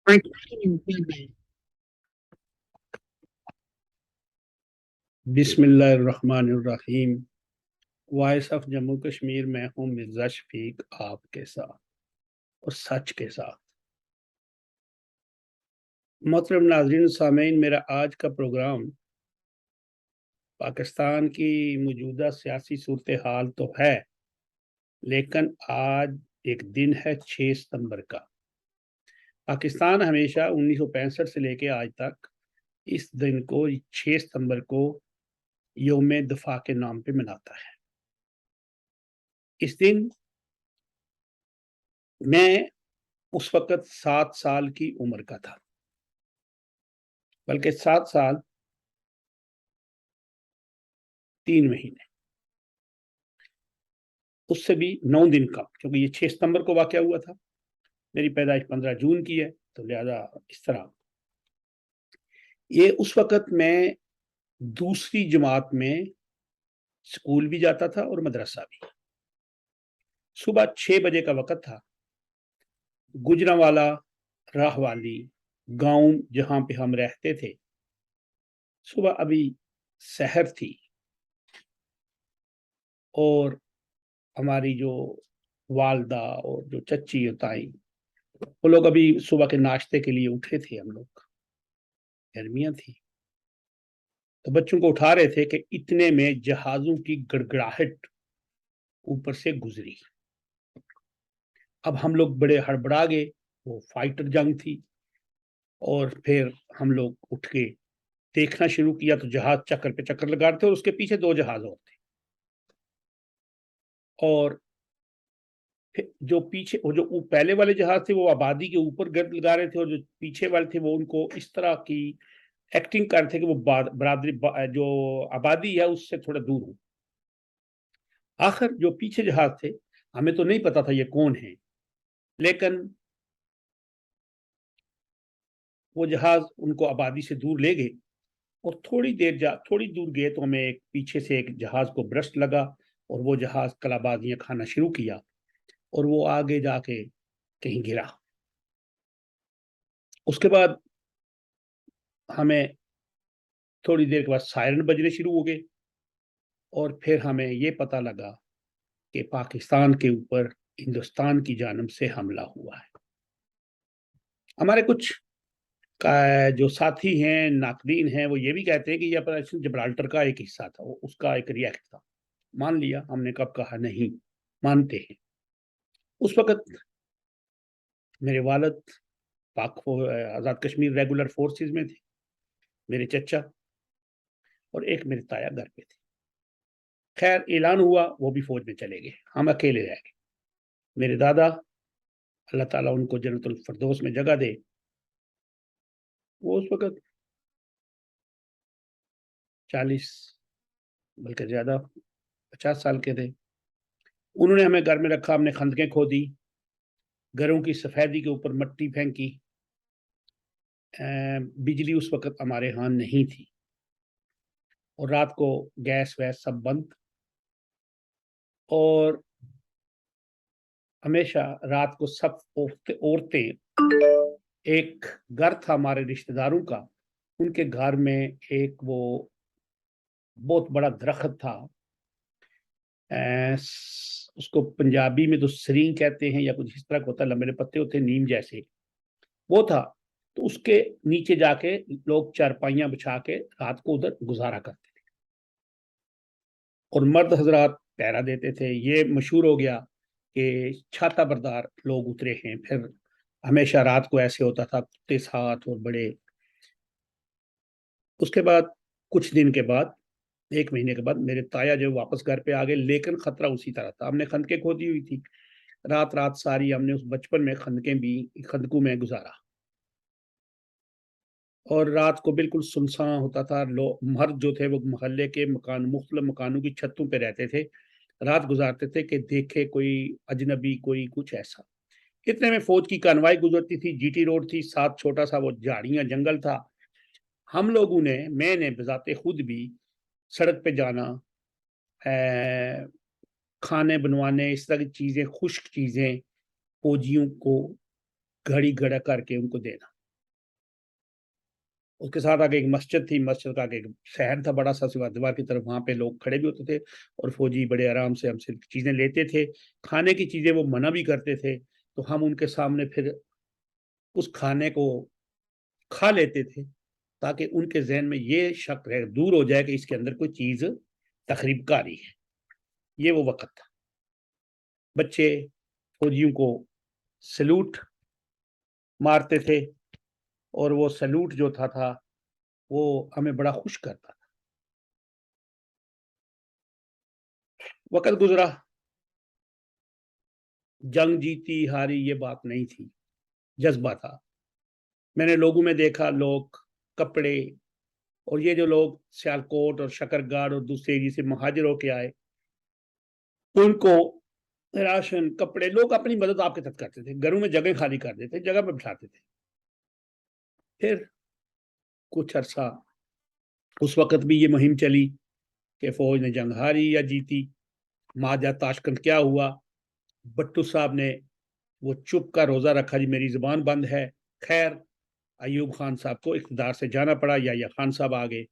بسم اللہ الرحمن الرحیم۔ وائس آف جموں کشمیر میں ہوں مرزا شفیق آپ کے ساتھ اور سچ کے ساتھ۔ محترم ناظرین سامعین، میرا آج کا پروگرام پاکستان کی موجودہ سیاسی صورتحال تو ہے، لیکن آج ایک دن ہے 6 ستمبر کا۔ پاکستان ہمیشہ 1965 سے لے کے آج تک اس دن کو 6 ستمبر کو یوم دفاع کے نام پہ مناتا ہے۔ اس دن میں اس وقت 7 سال کی عمر کا تھا، بلکہ 7 سال 3 مہینے، اس سے بھی 9 دن کا، کیونکہ یہ 6 ستمبر کو واقع ہوا تھا۔ میری پیدائش 15 جون کی ہے، تو لہذا اس طرح یہ اس وقت میں دوسری جماعت میں اسکول بھی جاتا تھا اور مدرسہ بھی۔ صبح 6 بجے کا وقت تھا۔ گجرانوالا راہ والی گاؤں جہاں پہ ہم رہتے تھے، صبح ابھی سحر تھی اور ہماری جو والدہ اور جو چچی اور تائی، وہ لوگ ابھی صبح کے ناشتے کے لیے اٹھے تھے۔ ہم لوگ گرمیاں تھی تو بچوں کو اٹھا رہے تھے کہ اتنے میں جہازوں کی گڑگڑاہٹ اوپر سے گزری۔ اب ہم لوگ بڑے ہڑبڑا گئے، وہ فائٹر جنگ تھی، اور پھر ہم لوگ اٹھ کے دیکھنا شروع کیا تو جہاز چکر پہ چکر لگا رہے تھے اور اس کے پیچھے 2 جہاز اور تھے، اور جو پیچھے جو پہلے والے جہاز تھے وہ آبادی کے اوپر گرد لگا رہے تھے، اور جو پیچھے والے تھے وہ ان کو اس طرح کی ایکٹنگ کر رہے تھے کہ وہ برادری جو آبادی ہے اس سے تھوڑا دور ہو۔ آخر جو پیچھے جہاز تھے، ہمیں تو نہیں پتا تھا یہ کون ہیں، لیکن وہ جہاز ان کو آبادی سے دور لے گئے، اور تھوڑی دور گئے تو ہمیں پیچھے سے ایک جہاز کو برسٹ لگا، اور وہ جہاز کلابازیاں کھانا شروع کیا، اور وہ آگے جا کے کہیں گرا۔ اس کے بعد ہمیں تھوڑی دیر کے بعد سائرن بجنے شروع ہو گئے، اور پھر ہمیں یہ پتہ لگا کہ پاکستان کے اوپر ہندوستان کی جانب سے حملہ ہوا ہے۔ ہمارے کچھ جو ساتھی ہیں، ناقدین ہیں، وہ یہ بھی کہتے ہیں کہ یہ آپریشن جبرالٹر کا ایک حصہ تھا، وہ اس کا ایک ریئیکٹ تھا۔ مان لیا، ہم نے کب کہا نہیں، مانتے ہیں۔ اس وقت میرے والد پاک آزاد کشمیر ریگولر فورسز میں تھے، میرے چچا اور ایک میرے تایا گھر پہ تھے۔ خیر اعلان ہوا، وہ بھی فوج میں چلے گئے، ہم اکیلے رہ گئے۔ میرے دادا، اللہ تعالیٰ ان کو جنت الفردوس میں جگہ دے، وہ اس وقت 40 بلکہ زیادہ 50 سال کے تھے۔ انہوں نے ہمیں گھر میں رکھا، ہم نے خندقیں کھودی، گھروں کی سفیدی کے اوپر مٹی پھینکی۔ بجلی اس وقت ہمارے ہاں نہیں تھی، اور رات کو گیس ویس سب بند، اور ہمیشہ رات کو سب عورتیں، ایک گھر تھا ہمارے رشتہ داروں کا، ان کے گھر میں ایک وہ بہت بڑا درخت تھا، اس کو پنجابی میں تو سرینگ کہتے ہیں یا کچھ اس طرح کا ہوتا ہے، لمبے پتے ہوتے ہیں نیم جیسے، وہ تھا۔ تو اس کے نیچے جا کے لوگ چارپائیاں بچھا کے رات کو ادھر گزارا کرتے تھے، اور مرد حضرات پہرا دیتے تھے۔ یہ مشہور ہو گیا کہ چھاتا بردار لوگ اترے ہیں۔ پھر ہمیشہ رات کو ایسے ہوتا تھا، کتے ساتھ اور بڑے۔ اس کے بعد کچھ دن کے بعد، 1 مہینے کے بعد، میرے تایا جو واپس گھر پہ آ گئے، لیکن خطرہ اسی طرح تھا۔ ہم نے خندقیں کھودی ہوئی تھی، رات ساری ہم نے اس بچپن میں خندقوں میں گزارا، اور رات کو بالکل سنسان ہوتا تھا۔ مرد جو تھے وہ محلے کے مختلف مکانوں کی چھتوں پہ رہتے تھے، رات گزارتے تھے کہ دیکھے کوئی اجنبی، کوئی کچھ ایسا۔ اتنے میں فوج کی کانوائی گزرتی تھی، جی ٹی روڈ تھی، ساتھ چھوٹا سا وہ جھاڑیاں جنگل تھا۔ ہم لوگوں نے، میں نے بذات خود بھی سڑک پہ جانا، کھانے بنوانے، اس طرح کی چیزیں، خشک چیزیں فوجیوں کو گھڑی گھڑا کر کے ان کو دینا۔ اس کے ساتھ آگے ایک مسجد تھی، مسجد کا آگے ایک شہر تھا بڑا سا سوا دیوار کی طرف، وہاں پہ لوگ کھڑے بھی ہوتے تھے اور فوجی بڑے آرام سے ہم سے چیزیں لیتے تھے، کھانے کی چیزیں وہ منع بھی کرتے تھے، تو ہم ان کے سامنے پھر اس کھانے کو کھا لیتے تھے تاکہ ان کے ذہن میں یہ شک دور ہو جائے کہ اس کے اندر کوئی چیز تخریب کاری ہے۔ یہ وہ وقت تھا، بچے فوجیوں کو سلوٹ مارتے تھے اور وہ سلوٹ جو تھا وہ ہمیں بڑا خوش کرتا تھا۔ وقت گزرا، جنگ جیتی ہاری یہ بات نہیں تھی، جذبہ تھا۔ میں نے لوگوں میں دیکھا، لوگ کپڑے اور یہ جو لوگ سیالکوٹ اور شکرگاڑ اور دوسرے ایریے سے مہاجر ہو کے آئے، ان کو راشن کپڑے، لوگ اپنی مدد آپ کے ساتھ کرتے تھے، گھروں میں جگہ خالی کر دیتے، جگہ پہ بٹھاتے تھے۔ پھر کچھ عرصہ اس وقت بھی یہ مہم چلی کہ فوج نے جنگ ہاری یا جیتی، ماجا تاشکند کیا ہوا، بٹو صاحب نے وہ چپ کا روزہ رکھا، جی میری زبان بند ہے۔ خیر ایوب خان صاحب کو اقتدار سے جانا پڑا، یا خان صاحب آگے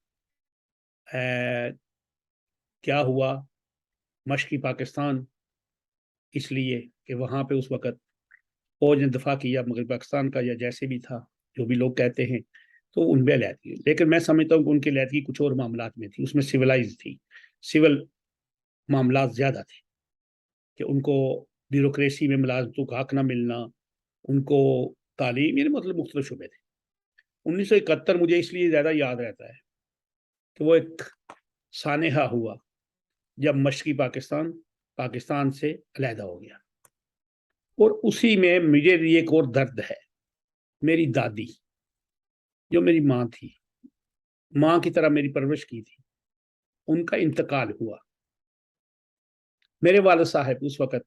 کیا ہوا مشرقی پاکستان، اس لیے کہ وہاں پہ اس وقت فوج نے دفاع کیا مغربی پاکستان کا، یا جیسے بھی تھا جو بھی لوگ کہتے ہیں، تو ان میں علیحدگی، لیکن میں سمجھتا ہوں کہ ان کی علیحدگی کچھ اور معاملات میں تھی، اس میں سیولائز تھی، سول معاملات زیادہ تھے کہ ان کو بیوروکریسی میں ملازمتوں کا حق نہ ملنا، ان کو تعلیم، یعنی مطلب مختلف شعبے تھے۔ 1971 مجھے اس لیے زیادہ یاد رہتا ہے کہ وہ ایک سانحہ ہوا جب مشرقی پاکستان سے علیحدہ ہو گیا، اور اسی میں مجھے ایک اور درد ہے، میری دادی جو میری ماں تھی، ماں کی طرح میری پرورش کی تھی، ان کا انتقال ہوا۔ میرے والد صاحب اس وقت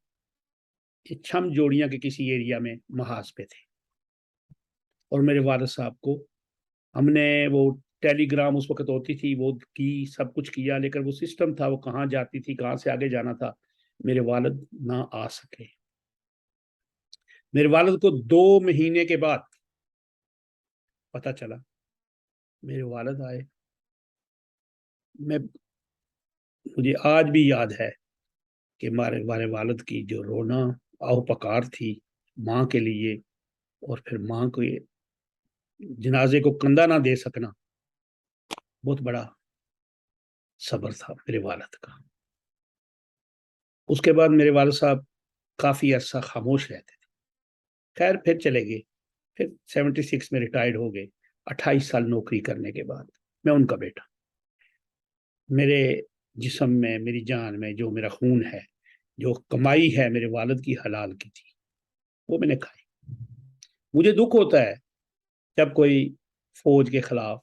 چھم جوڑیاں کے کسی ایریا میں محاذ پہ تھے، اور میرے والد صاحب کو ہم نے وہ ٹیلی گرام اس وقت ہوتی تھی وہ کی، سب کچھ کیا، لیکن وہ سسٹم تھا، وہ کہاں جاتی تھی، کہاں سے آگے جانا تھا، میرے والد نہ آ سکے۔ میرے والد کو 2 مہینے کے بعد پتہ چلا، میرے والد آئے، مجھے آج بھی یاد ہے کہ ہمارے والد کی جو رونا آہ پکار تھی ماں کے لیے، اور پھر ماں کو جنازے کو کندھا نہ دے سکنا، بہت بڑا صبر تھا میرے والد کا۔ اس کے بعد میرے والد صاحب کافی عرصہ خاموش رہتے تھے، خیر پھر چلے گئے، پھر 76 میں ریٹائرڈ ہو گئے، 28 سال نوکری کرنے کے بعد۔ میں ان کا بیٹا، میرے جسم میں، میری جان میں جو میرا خون ہے، جو کمائی ہے میرے والد کی حلال کی تھی، وہ میں نے کھائی۔ مجھے دکھ ہوتا ہے جب کوئی فوج کے خلاف،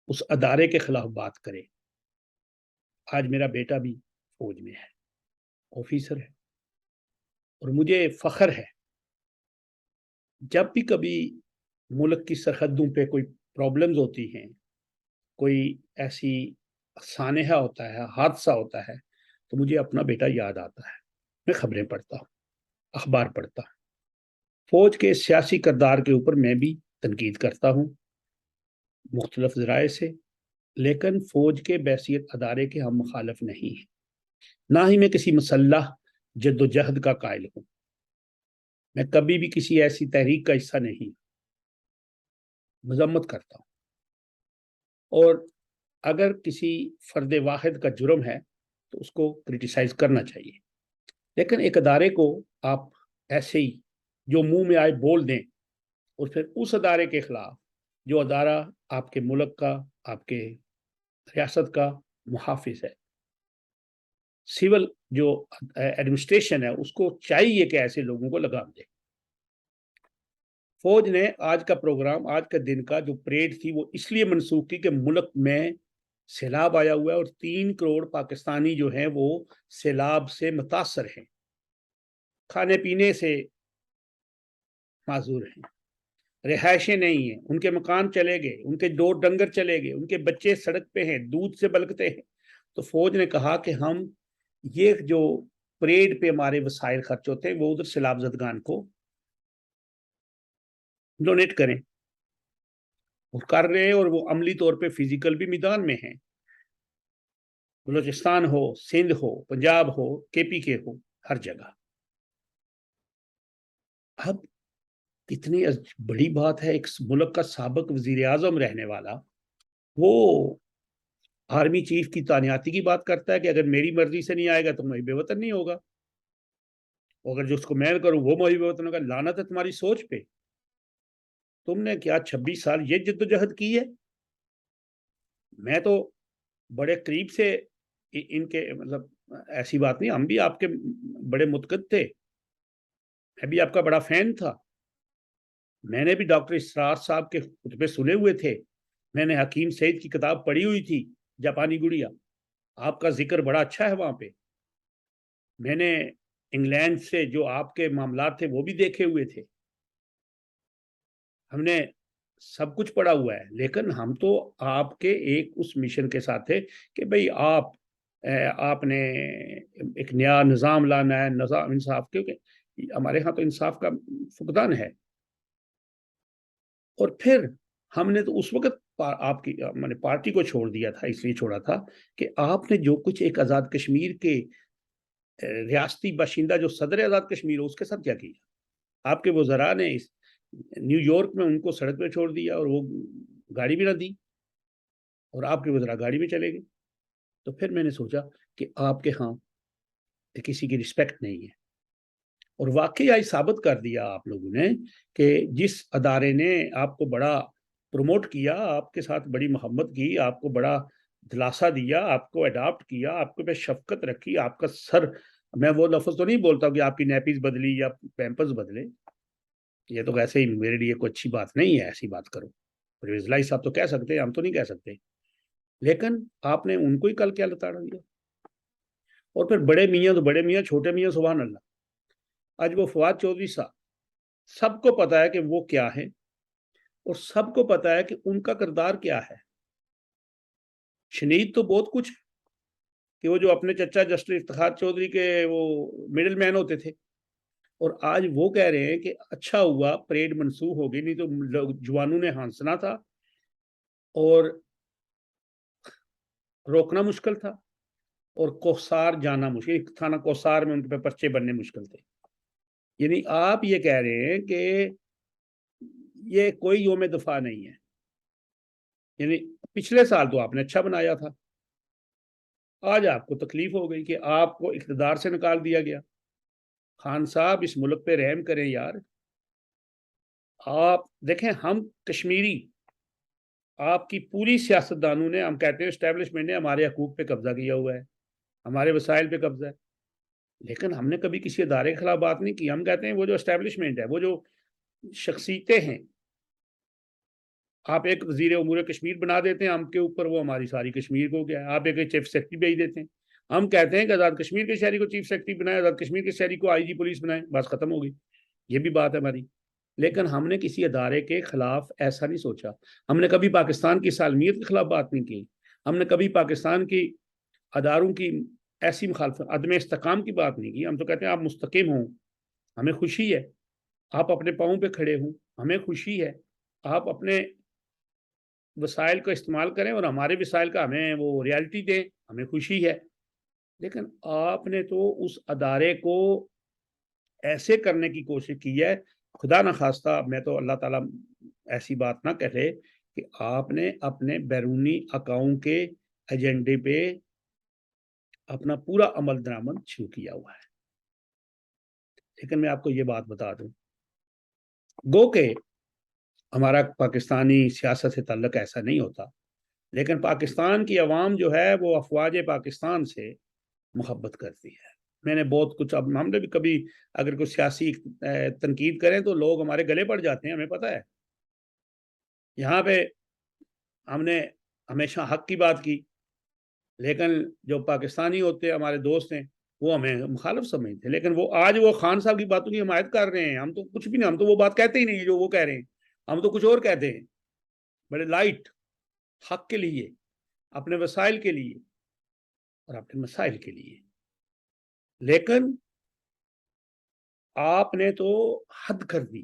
اس ادارے کے خلاف بات کرے۔ آج میرا بیٹا بھی فوج میں ہے، آفیسر ہے، اور مجھے فخر ہے جب بھی کبھی ملک کی سرحدوں پہ کوئی پرابلمز ہوتی ہیں، کوئی ایسی سانحہ ہوتا ہے، حادثہ ہوتا ہے، تو مجھے اپنا بیٹا یاد آتا ہے۔ میں خبریں پڑھتا ہوں، اخبار پڑھتا ہوں، فوج کے سیاسی کردار کے اوپر میں بھی تنقید کرتا ہوں مختلف ذرائع سے، لیکن فوج کے بحیثیت ادارے کے ہم مخالف نہیں ہیں، نہ ہی میں کسی مسلح جد و جہد کا قائل ہوں، میں کبھی بھی کسی ایسی تحریک کا حصہ نہیں، مذمت کرتا ہوں، اور اگر کسی فرد واحد کا جرم ہے تو اس کو کرٹیسائز کرنا چاہیے، لیکن ایک ادارے کو آپ ایسے ہی جو منہ میں آئے بول دیں، اور پھر اس ادارے کے خلاف جو ادارہ آپ کے ملک کا، آپ کے ریاست کا محافظ ہے، سول جو ایڈمنسٹریشن ہے، اس کو چاہیے کہ ایسے لوگوں کو لگام دے۔ فوج نے آج کا پروگرام، آج کا دن کا جو پریڈ تھی، وہ اس لیے منسوخ کی کہ ملک میں سیلاب آیا ہوا ہے، اور 3 کروڑ پاکستانی جو ہیں وہ سیلاب سے متاثر ہیں، کھانے پینے سے معذور ہیں، رہائشیں نہیں ہیں، ان کے مکان چلے گئے، ان کے 2 ڈنگر چلے گئے، ان کے بچے سڑک پہ ہیں، دودھ سے بلکتے ہیں۔ تو فوج نے کہا کہ ہم یہ جو پریڈ پہ ہمارے وسائل خرچ ہوتے ہیں، وہ ادھر سیلاب زدگان کو ڈونیٹ کریں۔ اور کر رہے ہیں، اور وہ عملی طور پہ فزیکل بھی میدان میں ہیں. بلوچستان ہو، سندھ ہو، پنجاب ہو، کے پی کے ہو، ہر جگہ. اب کتنی بڑی بات ہے، ایک ملک کا سابق وزیر اعظم رہنے والا وہ آرمی چیف کی تعیناتی کی بات کرتا ہے کہ اگر میری مرضی سے نہیں آئے گا تو محب وطن نہیں ہوگا، اگر جو اس کو میں کروں وہ محب وطن ہوگا. لعنت ہے تمہاری سوچ پہ. تم نے کیا 26 سال یہ جدوجہد کی ہے؟ میں تو بڑے قریب سے ان کے مطلب ایسی بات نہیں، ہم بھی آپ کے بڑے متقد تھے، میں بھی آپ کا بڑا فین تھا. میں نے بھی ڈاکٹر اسرار صاحب کے خطبے سنے ہوئے تھے، میں نے حکیم سعید کی کتاب پڑھی ہوئی تھی جاپانی گڑیا، آپ کا ذکر بڑا اچھا ہے وہاں پہ. میں نے انگلینڈ سے جو آپ کے معاملات تھے وہ بھی دیکھے ہوئے تھے. ہم نے سب کچھ پڑھا ہوا ہے، لیکن ہم تو آپ کے ایک اس مشن کے ساتھ تھے کہ بھئی آپ نے ایک نیا نظام لانا ہے، نظام انصاف، کیونکہ ہمارے ہاں تو انصاف کا فقدان ہے. اور پھر ہم نے تو اس وقت آپ کی میں نے پارٹی کو چھوڑ دیا تھا، اس لیے چھوڑا تھا کہ آپ نے جو کچھ ایک آزاد کشمیر کے ریاستی باشندہ جو صدر آزاد کشمیر ہو اس کے ساتھ کیا کیا. آپ کے وزراء نے نیو یارک میں ان کو سڑک پہ چھوڑ دیا اور وہ گاڑی بھی نہ دی، اور آپ کے وزراء گاڑی میں چلے گئے. تو پھر میں نے سوچا کہ آپ کے ہاں کسی کی رسپیکٹ نہیں ہے. اور واقعی آج ثابت کر دیا آپ لوگوں نے کہ جس ادارے نے آپ کو بڑا پروموٹ کیا، آپ کے ساتھ بڑی محبت کی، آپ کو بڑا دلاسا دیا، آپ کو اڈاپٹ کیا، آپ کو پہ شفقت رکھی، آپ کا سر، میں وہ لفظ تو نہیں بولتا کہ آپ کی نیپیز بدلی یا پیمپرز بدلے، یہ تو ویسے ہی میرے لیے کوئی اچھی بات نہیں ہے، ایسی بات کرو. پرویز لائی صاحب تو کہہ سکتے ہیں، ہم تو نہیں کہہ سکتے. لیکن آپ نے ان کو ہی کل کیا لتاڑا دیا. اور پھر بڑے میاں تو بڑے میاں، چھوٹے میاں سبحان اللہ. آج وہ فواد چودھری صاحب، سب کو پتا ہے کہ وہ کیا ہے، اور سب کو پتا ہے کہ ان کا کردار کیا ہے. شنید تو بہت کچھ کہ وہ جو اپنے چچا جسٹس افتخار چودھری کے وہ مڈل مین ہوتے تھے، اور آج وہ کہہ رہے ہیں کہ اچھا ہوا پریڈ منسوخ ہو گئی، نہیں تو جوانوں نے ہانسنا تھا اور روکنا مشکل تھا، اور کوسار جانا مشکل، تھانہ کوسار میں ان پہ پرچے بننے مشکل تھے. یعنی آپ یہ کہہ رہے ہیں کہ یہ کوئی یوم دفاع نہیں ہے. یعنی پچھلے سال تو آپ نے اچھا بنایا تھا، آج آپ کو تکلیف ہو گئی کہ آپ کو اقتدار سے نکال دیا گیا. خان صاحب اس ملک پہ رحم کریں یار. آپ دیکھیں، ہم کشمیری، آپ کی پوری سیاستدانوں نے، ہم کہتے ہیں اسٹیبلشمنٹ نے ہمارے حقوق پہ قبضہ کیا ہوا ہے، ہمارے وسائل پہ قبضہ ہے، لیکن ہم نے کبھی کسی ادارے کے خلاف بات نہیں کی. ہم کہتے ہیں وہ جو اسٹیبلشمنٹ ہے، وہ جو شخصیتیں ہیں، آپ ایک وزیر امور کشمیر بنا دیتے ہیں ہم کے اوپر، وہ ہماری ساری کشمیر کو کیا ہے. آپ ایک چیف سیکرٹری بھیج دیتے ہیں، ہم کہتے ہیں کہ آزاد کشمیر کے شہری کو چیف سیکرٹری بنائے، آزاد کشمیر کے شہری کو آئی جی پولیس بنائے، بس ختم ہو گئی. یہ بھی بات ہے ہماری. لیکن ہم نے کسی ادارے کے خلاف ایسا نہیں سوچا. ہم نے کبھی پاکستان کی سالمیت کے خلاف بات نہیں کی. ہم نے کبھی پاکستان کی اداروں کی ایسی مخالفت، عدم استحکام کی بات نہیں کی. ہم تو کہتے ہیں آپ مستقیم ہوں، ہمیں خوشی ہے. آپ اپنے پاؤں پہ کھڑے ہوں، ہمیں خوشی ہے. آپ اپنے وسائل کا استعمال کریں اور ہمارے وسائل کا ہمیں وہ ریالٹی دیں، ہمیں خوشی ہے. لیکن آپ نے تو اس ادارے کو ایسے کرنے کی کوشش کی ہے، خدا نخواستہ میں تو اللہ تعالیٰ ایسی بات نہ کہے کہ آپ نے اپنے بیرونی اکاؤنٹ کے ایجنڈے پہ اپنا پورا عمل درآمد شروع کیا ہوا ہے. لیکن میں آپ کو یہ بات بتا دوں، گو کہ ہمارا پاکستانی سیاست سے تعلق ایسا نہیں ہوتا، لیکن پاکستان کی عوام جو ہے وہ افواج پاکستان سے محبت کرتی ہے. میں نے بہت کچھ، اب ہم نے بھی کبھی اگر کوئی سیاسی تنقید کریں تو لوگ ہمارے گلے پڑ جاتے ہیں، ہمیں پتہ ہے. یہاں پہ ہم نے ہمیشہ حق کی بات کی، لیکن جو پاکستانی ہوتے ہیں ہمارے دوست ہیں وہ ہمیں مخالف سمجھتے ہیں. لیکن وہ آج وہ خان صاحب کی باتوں کی حمایت کر رہے ہیں. ہم تو کچھ بھی نہیں، ہم تو وہ بات کہتے ہی نہیں جو وہ کہہ رہے ہیں، ہم تو کچھ اور کہتے ہیں، بڑے لائٹ، حق کے لیے، اپنے وسائل کے لیے اور اپنے مسائل کے لیے. لیکن آپ نے تو حد کر دی.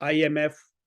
IMF,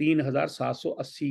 3780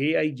AIG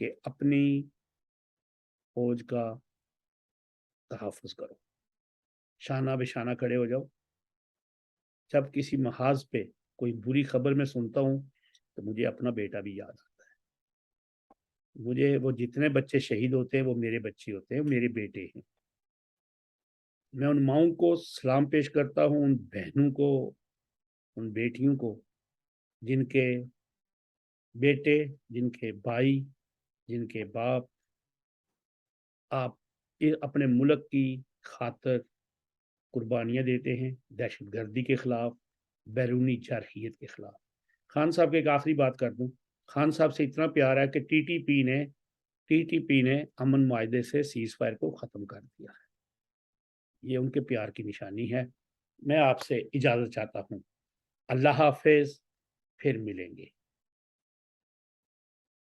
کہ اپنی فوج کا تحفظ کرو، شانہ بہ شانہ کھڑے ہو جاؤ۔ جب کسی محاذ پہ کوئی بری خبر میں سنتا ہوں تو مجھے اپنا بیٹا بھی یاد آتا ہے، مجھے وہ جتنے بچے شہید ہوتے ہیں وہ میرے بچے ہوتے ہیں، میرے بیٹے ہیں۔ میں ان ماؤں کو سلام پیش کرتا ہوں، ان بہنوں کو، ان بیٹیوں کو جن کے بیٹے، جن کے بھائی، جن کے باپ آپ اپنے ملک کی خاطر قربانیاں دیتے ہیں، دہشت گردی کے خلاف، بیرونی جارحیت کے خلاف۔ خان صاحب کے ایک آخری بات کر دوں، خان صاحب سے اتنا پیار ہے کہ ٹی ٹی پی نے امن معاہدے سے سیز فائر کو ختم کر دیا ہے، یہ ان کے پیار کی نشانی ہے۔ میں آپ سے اجازت چاہتا ہوں، اللہ حافظ، پھر ملیں گے۔